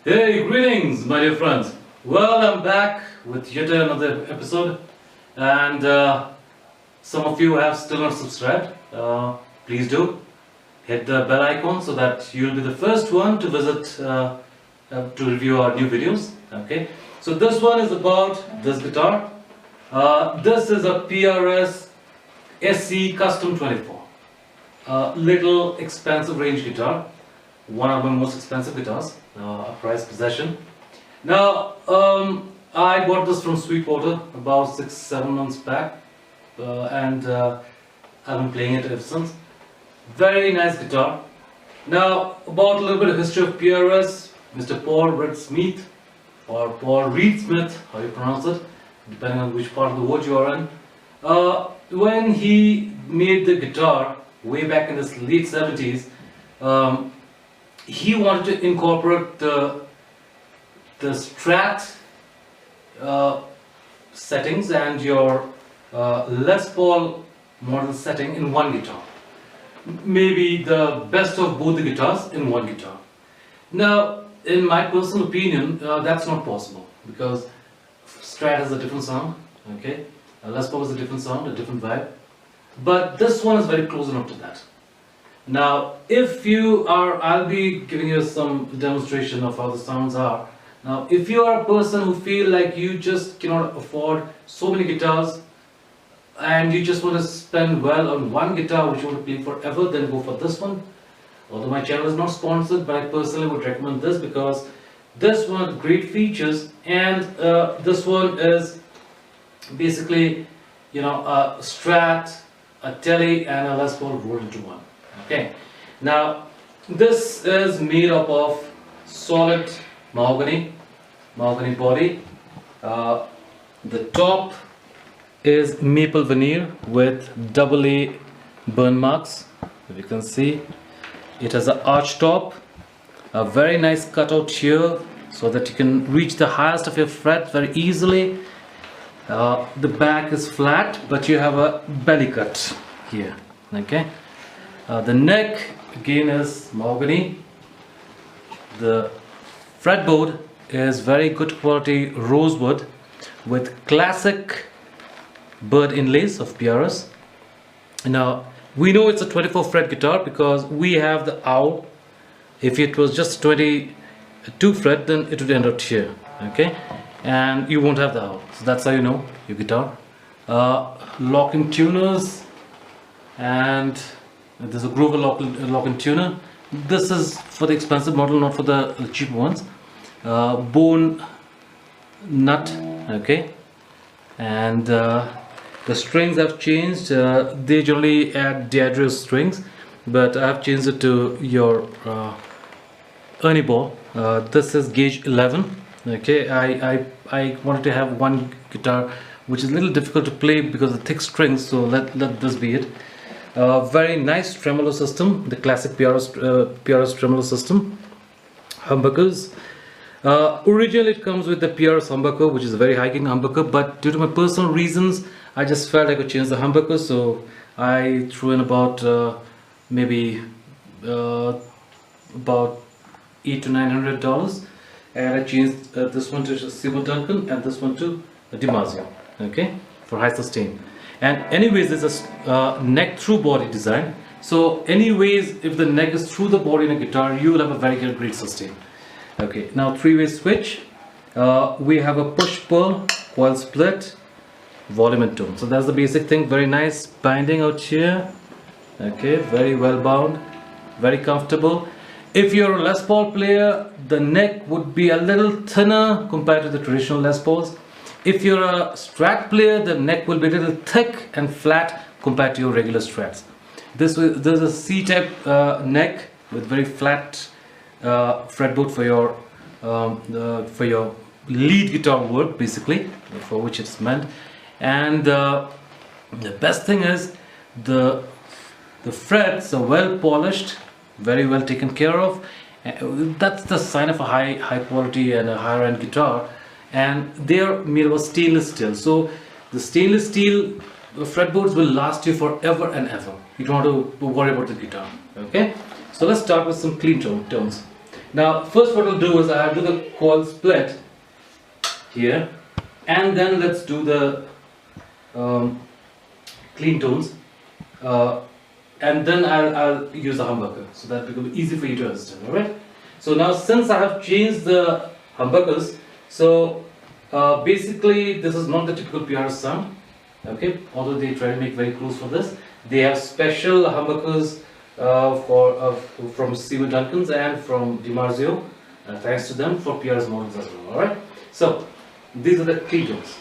Hey, greetings, my dear friends. Well, I'm back with yet another episode, and some of you have still not subscribed. Please do hit the bell icon so that you'll be the first one to visit to review our new videos. Okay, so this one is about this guitar. This is a PRS SC Custom 24. Little expensive range guitar, one of my most expensive guitars, a prized possession. Now, I bought this from Sweetwater about 6-7 months back, and I've been playing it ever since. Very nice guitar. Now, about a little bit of history of PRS, Mr. Paul Reed Smith, or Paul Reed Smith, how you pronounce it, depending on which part of the world you are in. When he made the guitar way back in his late 70s, he wanted to incorporate the Strat settings and your Les Paul model setting in one guitar. Maybe the best of both the guitars in one guitar. Now, in my personal opinion, that's not possible because Strat has a different sound, okay? Les Paul is a different sound, a different vibe. But this one is very close enough to that. Now, if you are, I'll be giving you some demonstration of how the sounds are. Now, if you are a person who feel like you just cannot afford so many guitars and you just want to spend well on one guitar which you want to play forever, then go for this one. Although my channel is not sponsored, but I personally would recommend this because this one has great features, and this one is basically, you know, a Strat, a Tele, and a Les Paul rolled into one. Okay, now this is made up of solid mahogany body. The top is maple veneer with AA burn marks. If you can see, it has an arch top, a very nice cutout here so that you can reach the highest of your fret very easily. The back is flat, but you have a belly cut here. Okay. The neck again is mahogany. The fretboard is very good quality rosewood with classic bird inlays of PRS. Now, we know it's a 24 fret guitar because we have the owl. If it was just 22 fret, then it would end up here, okay? And you won't have the owl. So that's how you know your guitar. Locking tuners, and there's a Grover locking tuner. This is for the expensive model, not for the cheap ones. Bone nut, okay? And the strings have changed. They generally add diadrous strings, but I have changed it to your Ernie ball. This is gauge 11. Okay, I wanted to have one guitar which is a little difficult to play because of the thick strings, so let this be it. Very nice tremolo system, the classic PRS tremolo system. Humbuckers. Originally it comes with the PRS humbucker, which is a very high gain humbucker, but due to my personal reasons, I just felt I could change the humbucker, so I threw in about maybe about $800 to $900, and I changed this one to Seymour Duncan and this one to DiMarzio, okay, for high sustain. And anyways, there's a neck through body design, so anyways, if the neck is through the body in a guitar, you will have a very great sustain. Okay, now three-way switch. We have a push-pull, coil split, volume and tone. So that's the basic thing. Very nice binding out here. Okay, very well bound, very comfortable. If you're a Les Paul player, the neck would be a little thinner compared to the traditional Les Pauls. If you're a Strat player, the neck will be a little thick and flat compared to your regular Strats. This is a C-type neck with very flat fretboard for your lead guitar work, basically, for which it's meant. And the best thing is the frets are well polished, very well taken care of. That's the sign of a high quality and a higher end guitar. And they are made of stainless steel, so the stainless steel fretboards will last you forever and ever. You don't have to worry about the guitar. Okay, so let's start with some clean tones. Now first what I'll do is I'll do the chord split here, and then let's do the clean tones, and then I'll use the humbucker, so that becomes easy for you to understand. Alright, so now since I have changed the humbuckers, so basically this is not the typical PRS sound, okay, although they try to make very close for this. They have special humbuckers from Seymour Duncan's and from DiMarzio, thanks to them, for PRS models as well. Alright, so these are the clean tones.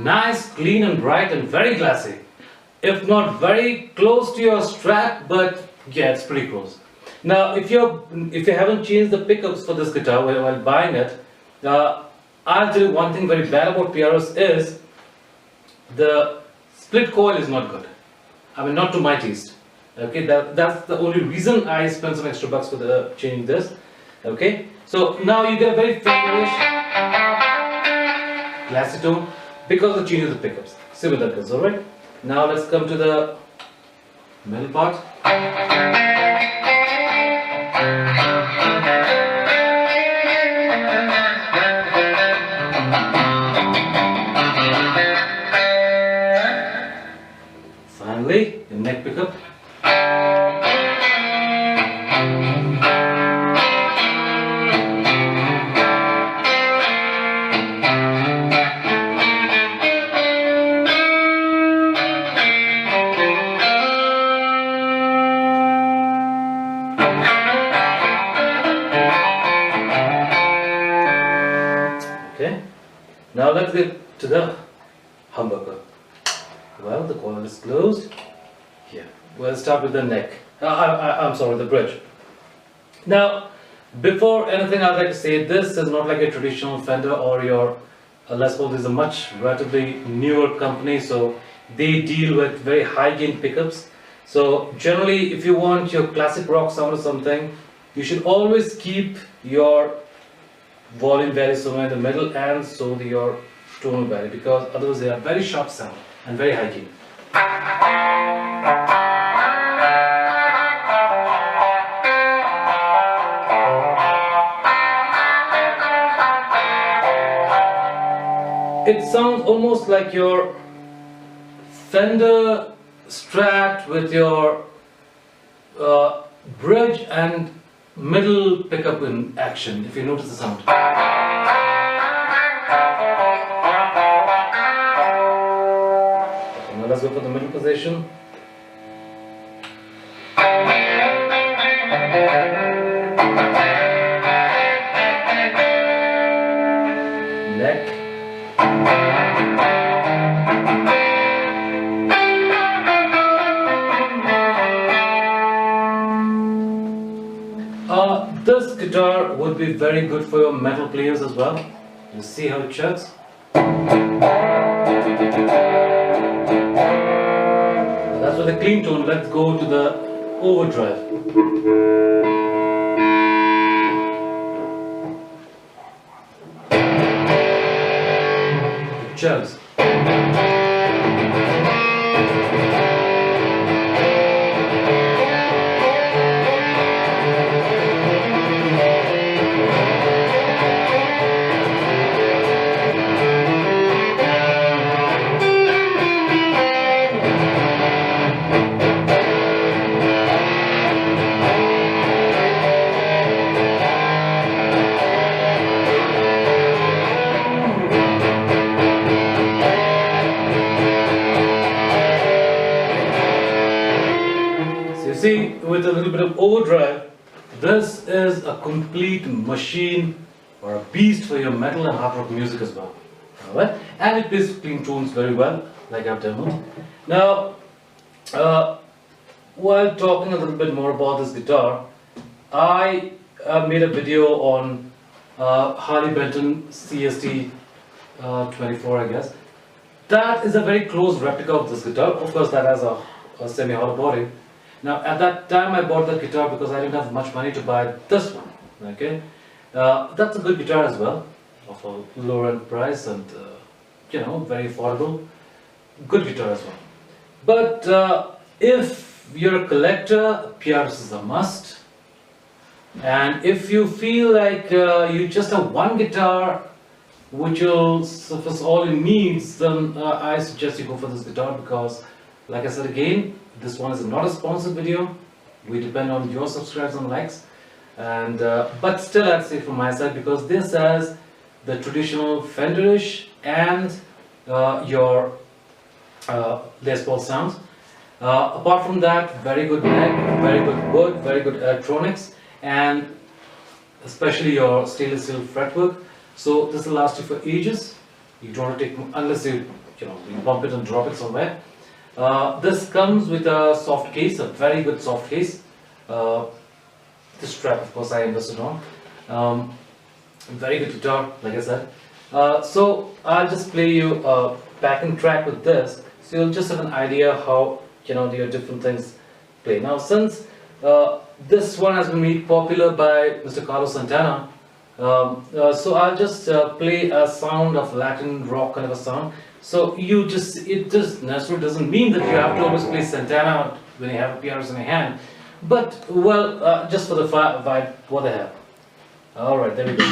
Nice, clean and bright and very classy. If not very close to your Strat, but yeah, it's pretty close. Now if you haven't changed the pickups for this guitar while buying it, I'll tell you one thing very bad about PRS is the split coil is not good. I mean, not to my taste. Okay, that's the only reason I spent some extra bucks for changing this. Okay, so now you get a very Fenderish classy tone because of the change of the pickups. See what that goes. Alright, now let's come to the middle part. Finally, the neck pickup. Okay, now let's get to the humbucker. Well, the coil is closed. Here, we'll start with the neck. I'm sorry, the bridge. Now, before anything, I'd like to say this is not like a traditional Fender or your Les Paul. This is a much relatively newer company, so they deal with very high gain pickups. So generally, if you want your classic rock sound or something, you should always keep your volume value somewhere in the middle, and so your tonal value, because otherwise they are very sharp sound and very high gain. It sounds almost like your Fender Strat with your bridge and middle pickup in action, if you notice the sound. Okay, now let's go for the middle position. Neck. This guitar would be very good for your metal players as well. You see how it chugs? That's with the clean tone. Let's go to the overdrive. It chugs. See, with a little bit of overdrive, this is a complete machine or a beast for your metal and hard rock music as well. Alright, and it plays clean tones very well, like I've demoed. Now, while talking a little bit more about this guitar, I made a video on Harley Benton CST 24, I guess. That is a very close replica of this guitar. Of course, that has a semi-hollow body. Now at that time I bought that guitar because I didn't have much money to buy this one. Okay, that's a good guitar as well, of a lower end price, and you know, very affordable. Good guitar as well. But if you're a collector, PRS is a must. And if you feel like you just have one guitar which will suffice all your needs, then I suggest you go for this guitar, because like I said again, this one is not a sponsored video. We depend on your subscribes and likes, and but still I'd say from my side, because this has the traditional Fenderish and your Les Paul sounds. Apart from that, very good neck, very good wood, very good electronics, and especially your stainless steel fretwork. So this will last you for ages. You don't want to take, unless you bump it and drop it somewhere. This comes with a soft case, a very good soft case. This strap, of course, I invested on. Very good guitar, like I said. So I'll just play you a backing track with this, so you'll just have an idea how your different things play. Now, since this one has been made popular by Mr. Carlos Santana, so I'll just play a sound of Latin rock kind of a sound. So it just necessarily doesn't mean that you have to always play Santana when you have a PRS in your hand, but well, just for the vibe, what they have. All right, there we go.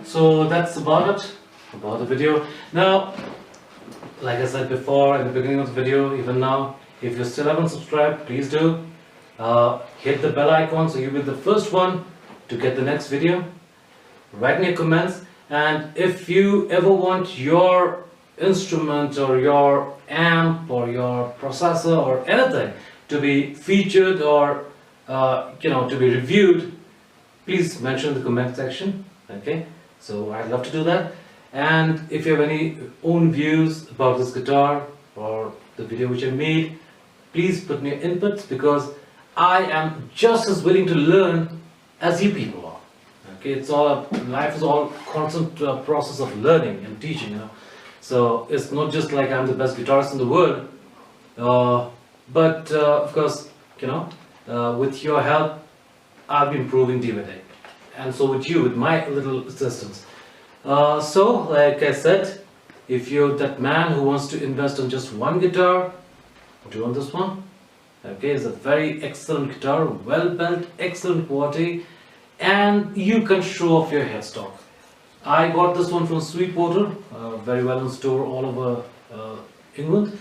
So that's about it, about the video. Now, like I said before in the beginning of the video, even now, if you still haven't subscribed, please do. Hit the bell icon so you'll be the first one to get the next video. Write in your comments, And if you ever want your instrument or your amp or your processor or anything to be featured or to be reviewed, please mention in the comment section. Okay, so I'd love to do that. And if you have any own views about this guitar or the video which I made, please put me your inputs, because I am just as willing to learn as you people are. Okay, life is all constant process of learning and teaching. So it's not just like I'm the best guitarist in the world, but of course, with your help, I'll be improving day by day, and so with you, with my little assistance. So, like I said, if you're that man who wants to invest on just one guitar, do on this one. Okay, it's a very excellent guitar, well built, excellent quality, and you can show off your headstock. I got this one from Sweetwater, very well in store all over England.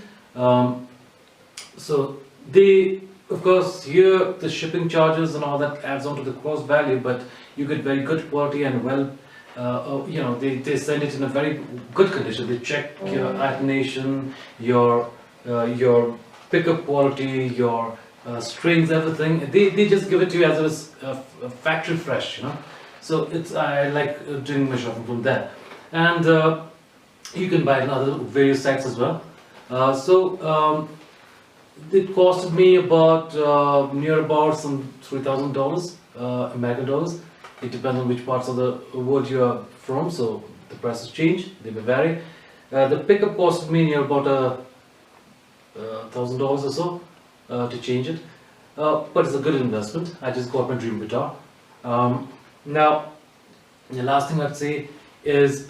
So they, of course, here the shipping charges and all that adds on to the cost value, but you get very good quality and well. They send it in a very good condition. They check your attenuation, your pickup quality, your strings, everything. They just give it to you as it is factory fresh, So I like doing my shopping from there, and you can buy it on other various sites as well. It costed me about near about some $3,000 American dollars. It depends on which parts of the world you are from, so the prices change, they may vary. The pickup costed me near about $1,000 or so to change it, but it's a good investment. I just got my dream guitar. Now, the last thing I'd say is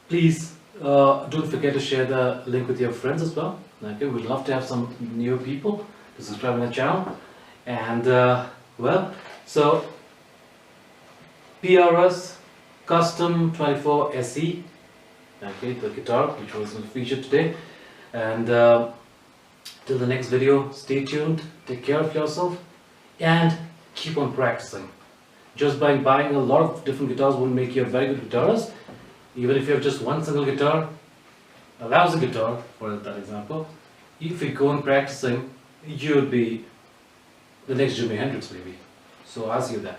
please don't forget to share the link with your friends as well. Okay, we'd love to have some new people to subscribe to the channel. And so PRS Custom 24 SE, okay, the guitar which was featured today. And till the next video, stay tuned, take care of yourself, and keep on practicing. Just by buying a lot of different guitars won't make you a very good guitarist. Even if you have just one single guitar, a lousy guitar for that example, if you go on practicing, you would be the next Jimi Hendrix maybe. So I'll see you there.